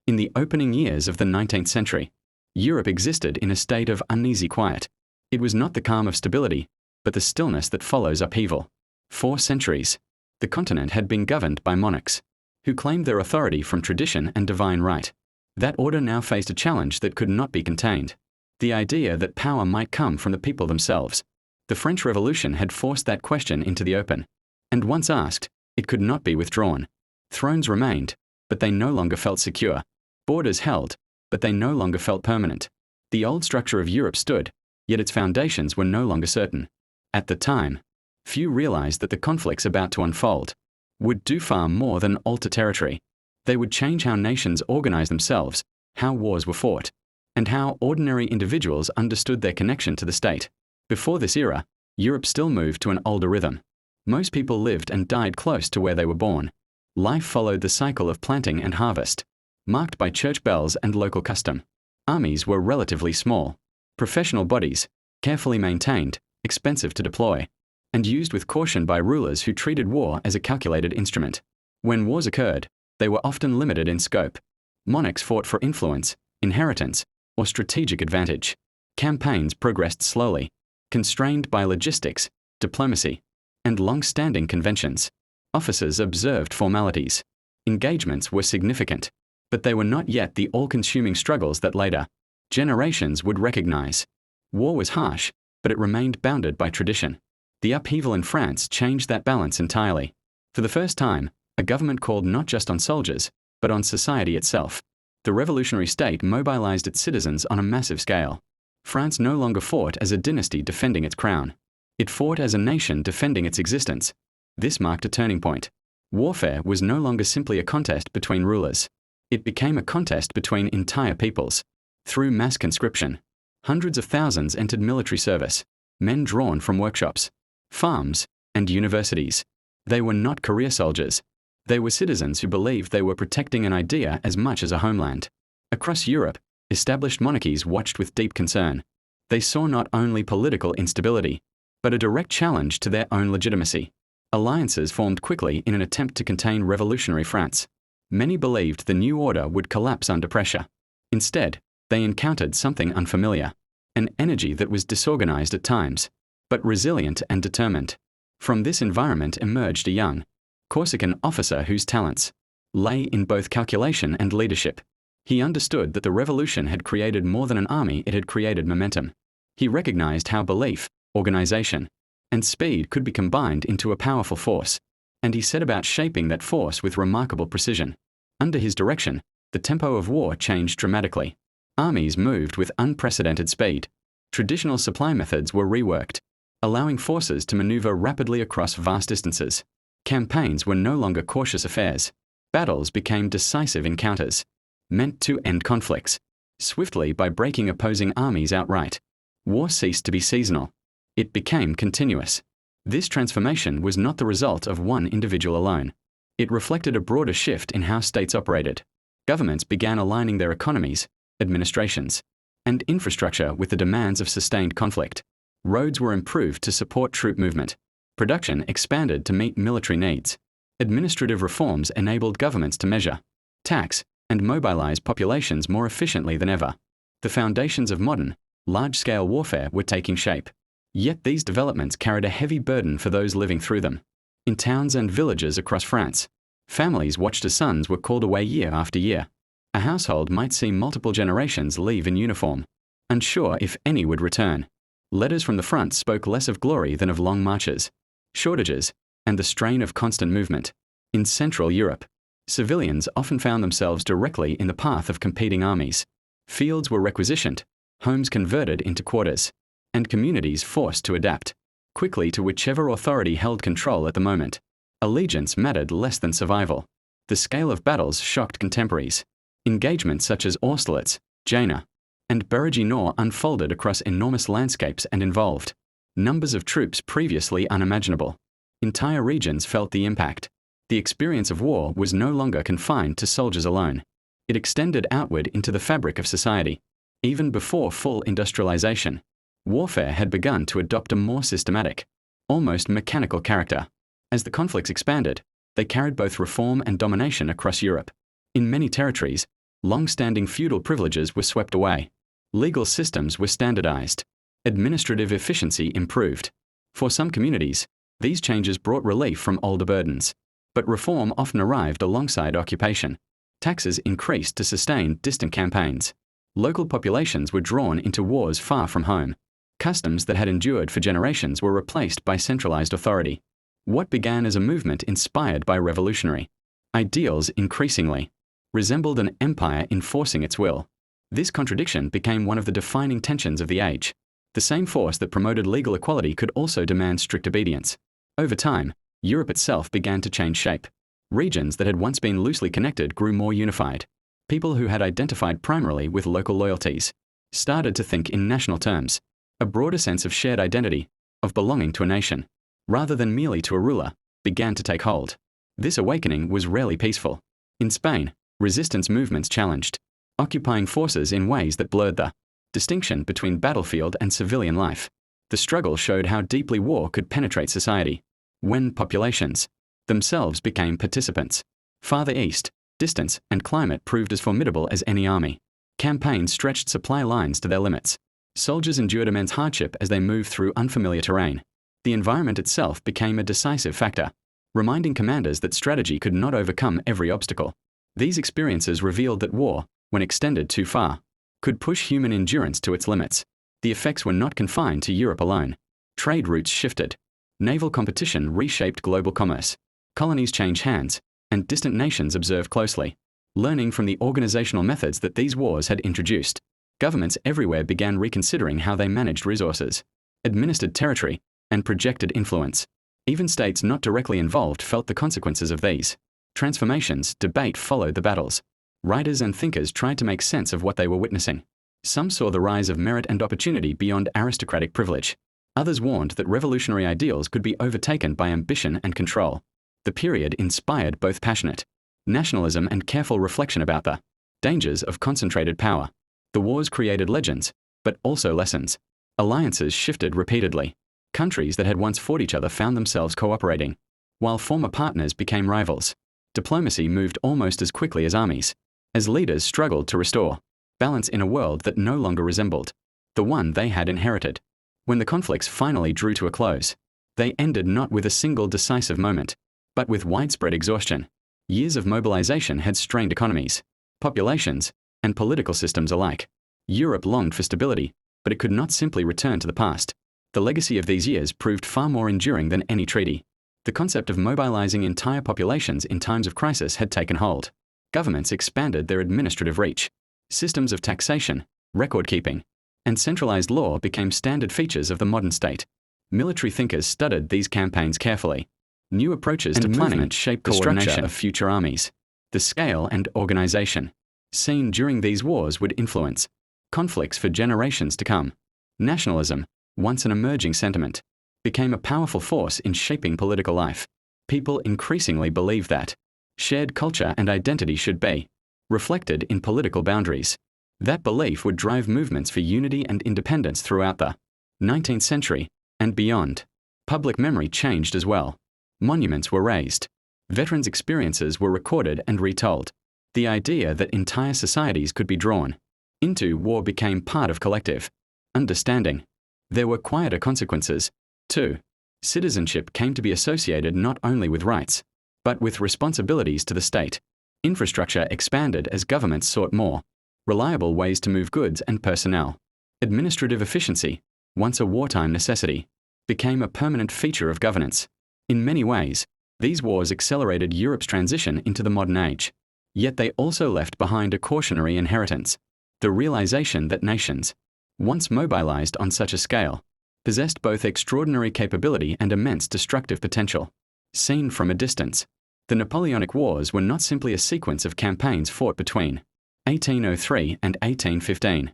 In the opening years of the 19th century, Europe existed in a state of uneasy quiet. It was not the calm of stability, but the stillness that follows upheaval. For centuries, the continent had been governed by monarchs, who claimed their authority from tradition and divine right. That order now faced a challenge that could not be contained: the idea that power might come from the people themselves. The French Revolution had forced that question into the open, and once asked, it could not be withdrawn. Thrones remained, but they no longer felt secure. Borders held, but they no longer felt permanent. The old structure of Europe stood, yet its foundations were no longer certain. At the time, few realized that the conflicts about to unfold would do far more than alter territory. They would change how nations organized themselves, how wars were fought, and how ordinary individuals understood their connection to the state. Before this era, Europe still moved to an older rhythm. Most people lived and died close to where they were born. Life followed the cycle of planting and harvest, marked by church bells and local custom. Armies were relatively small, professional bodies, carefully maintained, expensive to deploy, and used with caution by rulers who treated war as a calculated instrument. When wars occurred, they were often limited in scope. Monarchs fought for influence, inheritance, or strategic advantage. Campaigns progressed slowly, constrained by logistics, diplomacy, and long-standing conventions. Officers observed formalities. Engagements were significant, but they were not yet the all-consuming struggles that later generations would recognize. War was harsh, but it remained bounded by tradition. The upheaval in France changed that balance entirely. For the first time, a government called not just on soldiers, but on society itself. The revolutionary state mobilized its citizens on a massive scale. France no longer fought as a dynasty defending its crown. It fought as a nation defending its existence. This marked a turning point. Warfare was no longer simply a contest between rulers. It became a contest between entire peoples. Through mass conscription, hundreds of thousands entered military service, men drawn from workshops, farms, and universities. They were not career soldiers. They were citizens who believed they were protecting an idea as much as a homeland. Across Europe, established monarchies watched with deep concern. They saw not only political instability, but a direct challenge to their own legitimacy. Alliances formed quickly in an attempt to contain revolutionary France. Many believed the new order would collapse under pressure. Instead, they encountered something unfamiliar, an energy that was disorganized at times, but resilient and determined. From this environment emerged a young, Corsican officer whose talents lay in both calculation and leadership. He understood that the revolution had created more than an army, it had created momentum. He recognized how belief, organization, and speed could be combined into a powerful force, and he set about shaping that force with remarkable precision. Under his direction, the tempo of war changed dramatically. Armies moved with unprecedented speed. Traditional supply methods were reworked, allowing forces to maneuver rapidly across vast distances. Campaigns were no longer cautious affairs. Battles became decisive encounters, meant to end conflicts swiftly by breaking opposing armies outright. War ceased to be seasonal. It became continuous. This transformation was not the result of one individual alone. It reflected a broader shift in how states operated. Governments began aligning their economies, administrations, and infrastructure with the demands of sustained conflict. Roads were improved to support troop movement. Production expanded to meet military needs. Administrative reforms enabled governments to measure, tax, and mobilize populations more efficiently than ever. The foundations of modern, large-scale warfare were taking shape. Yet these developments carried a heavy burden for those living through them. In towns and villages across France, families watched as sons were called away year after year. A household might see multiple generations leave in uniform, unsure if any would return. Letters from the front spoke less of glory than of long marches, shortages, and the strain of constant movement. In Central Europe, civilians often found themselves directly in the path of competing armies. Fields were requisitioned, homes converted into quarters, and communities forced to adapt quickly to whichever authority held control at the moment. Allegiance mattered less than survival. The scale of battles shocked contemporaries. Engagements such as Austerlitz, Jena, and Bergamo unfolded across enormous landscapes and involved numbers of troops previously unimaginable. Entire regions felt the impact. The experience of war was no longer confined to soldiers alone. It extended outward into the fabric of society. Even before full industrialization, warfare had begun to adopt a more systematic, almost mechanical character. As the conflicts expanded, they carried both reform and domination across Europe. In many territories, Long-standing feudal privileges were swept away. Legal systems were standardized. Administrative efficiency improved. For some communities, these changes brought relief from older burdens. But reform often arrived alongside occupation. Taxes increased to sustain distant campaigns. Local populations were drawn into wars far from home. Customs that had endured for generations were replaced by centralized authority. What began as a movement inspired by revolutionary ideals increasingly resembled an empire enforcing its will. This contradiction became one of the defining tensions of the age. The same force that promoted legal equality could also demand strict obedience. Over time, Europe itself began to change shape. Regions that had once been loosely connected grew more unified. People who had identified primarily with local loyalties started to think in national terms. A broader sense of shared identity, of belonging to a nation, rather than merely to a ruler, began to take hold. This awakening was rarely peaceful. In Spain, resistance movements challenged occupying forces in ways that blurred the distinction between battlefield and civilian life. The struggle showed how deeply war could penetrate society. When populations themselves became participants. Farther east, distance and climate proved as formidable as any army. Campaigns stretched supply lines to their limits. Soldiers endured immense hardship as they moved through unfamiliar terrain. The environment itself became a decisive factor, reminding commanders that strategy could not overcome every obstacle. These experiences revealed that war, when extended too far, could push human endurance to its limits. The effects were not confined to Europe alone. Trade routes shifted. Naval competition reshaped global commerce. Colonies changed hands, and distant nations observed closely, learning from the organizational methods that these wars had introduced. Governments everywhere began reconsidering how they managed resources, administered territory, and projected influence. Even states not directly involved felt the consequences of these transformations. Debate followed the battles. Writers and thinkers tried to make sense of what they were witnessing. Some saw the rise of merit and opportunity beyond aristocratic privilege. Others warned that revolutionary ideals could be overtaken by ambition and control. The period inspired both passionate nationalism and careful reflection about the dangers of concentrated power. The wars created legends, but also lessons. Alliances shifted repeatedly. Countries that had once fought each other found themselves cooperating, while former partners became rivals. Diplomacy moved almost as quickly as armies, as leaders struggled to restore balance in a world that no longer resembled the one they had inherited. When the conflicts finally drew to a close, they ended not with a single decisive moment, but with widespread exhaustion. Years of mobilization had strained economies, populations, and political systems alike. Europe longed for stability, but it could not simply return to the past. The legacy of these years proved far more enduring than any treaty. The concept of mobilizing entire populations in times of crisis had taken hold. Governments expanded their administrative reach. Systems of taxation, record-keeping, and centralized law became standard features of the modern state. Military thinkers studied these campaigns carefully. New approaches to planning shaped the structure of future armies. The scale and organization seen during these wars would influence conflicts for generations to come. Nationalism, once an emerging sentiment, became a powerful force in shaping political life. People increasingly believed that shared culture and identity should be reflected in political boundaries. That belief would drive movements for unity and independence throughout the 19th century and beyond. Public memory changed as well. Monuments were raised. Veterans' experiences were recorded and retold. The idea that entire societies could be drawn into war became part of collective understanding. There were quieter consequences, too. Citizenship came to be associated not only with rights, but with responsibilities to the state. Infrastructure expanded as governments sought more reliable ways to move goods and personnel. Administrative efficiency, once a wartime necessity, became a permanent feature of governance. In many ways, these wars accelerated Europe's transition into the modern age. Yet they also left behind a cautionary inheritance: the realization that nations, once mobilized on such a scale, possessed both extraordinary capability and immense destructive potential. Seen from a distance, the Napoleonic Wars were not simply a sequence of campaigns fought between 1803 and 1815.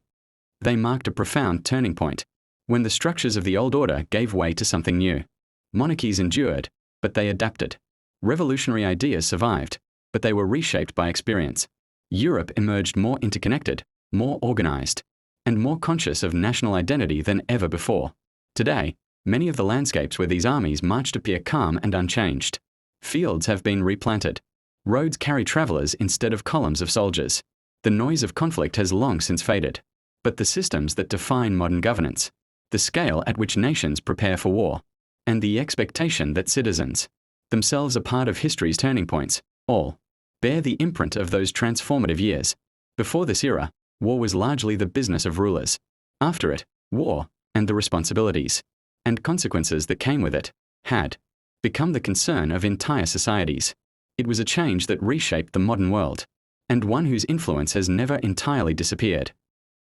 They marked a profound turning point, when the structures of the old order gave way to something new. Monarchies endured, but they adapted. Revolutionary ideas survived, but they were reshaped by experience. Europe emerged more interconnected, more organized, and more conscious of national identity than ever before. Today, many of the landscapes where these armies marched appear calm and unchanged. Fields have been replanted. Roads carry travelers instead of columns of soldiers. The noise of conflict has long since faded. But the systems that define modern governance, the scale at which nations prepare for war, and the expectation that citizens themselves are part of history's turning points, all bear the imprint of those transformative years. Before this era, war was largely the business of rulers. After it, war, and the responsibilities and consequences that came with it, had become the concern of entire societies. It was a change that reshaped the modern world, and one whose influence has never entirely disappeared.